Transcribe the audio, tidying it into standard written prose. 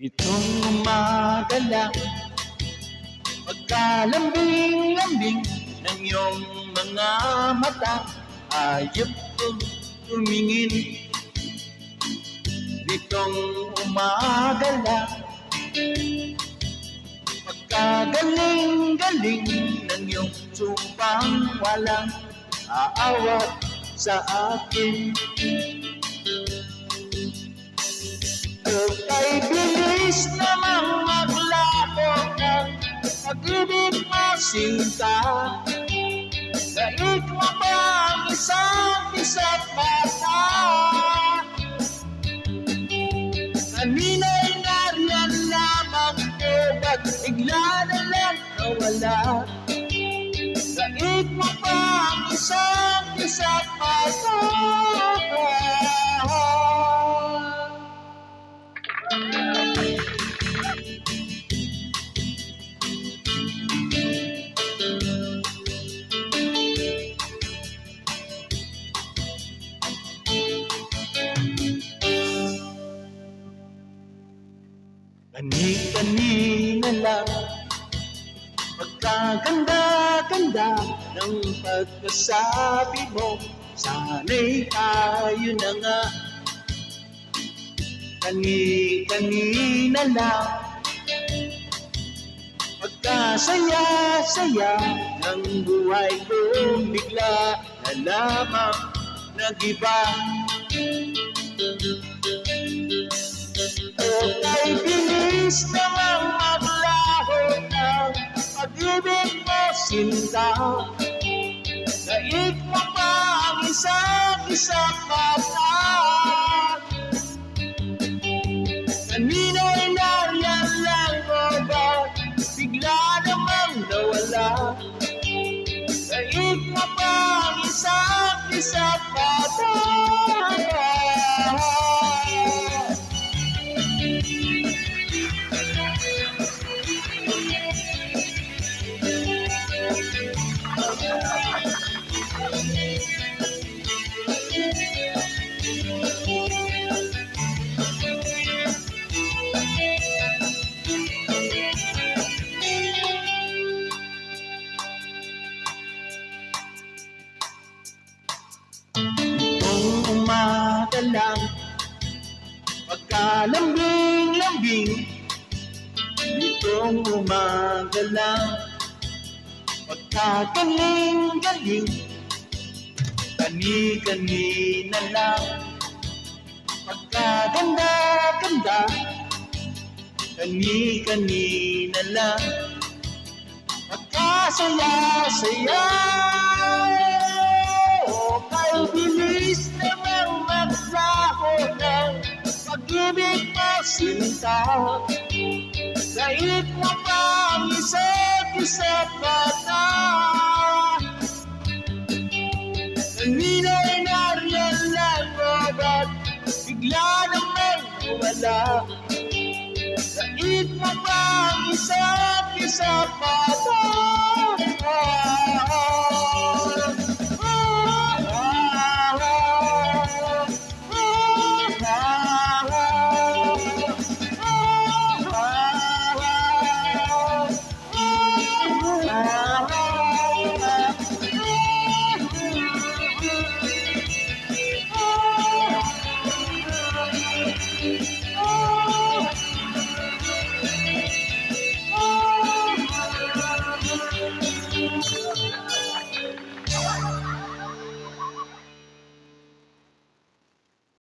Itong umaga lang, pagkalambing-lambing ng iyong mga mata, ayop kong tumingin. Itong umaga lang, pagkagaling-galing ng iyong supang walang aawat sa akin. Kay bilis namang maglaho ng pag-ibig mo sinta. Daig mo ba ang isa't mata? Kanina'y nariyan lamang ko, ba't bigla na lang nawala? Daig mo ba ang isa't mata? Kani-kanina lang, pagkaganda-ganda ng pagkasabi mo, sana'y tayo na nga. Kani-kanina lang, pagkasaya-saya ng buhay ko, bigla na lamang nag-iba. Kay bilis namang maglaho ng pag-ibig mo sinta. Daig mo ba ang isa't mata? Kanina'y nariyan lang ko, ba't bigla namang nawala? Daig mo ba ang isa't mata? Umaga lang, pagkalambing-lambing. Itong umaga lang, pagkagaling-galing. Kani-kanina lang, pagkaganda-ganda. Kani-kanina lang, pagkasaya-saya. Kay bilis namang maglaho ng pag-ibig mo sinta. Daig mo ba ang isa't mata? Kanina'y nariyan lang ko, ba't bigla namang nawala? Daig mo ba ang isa't mata?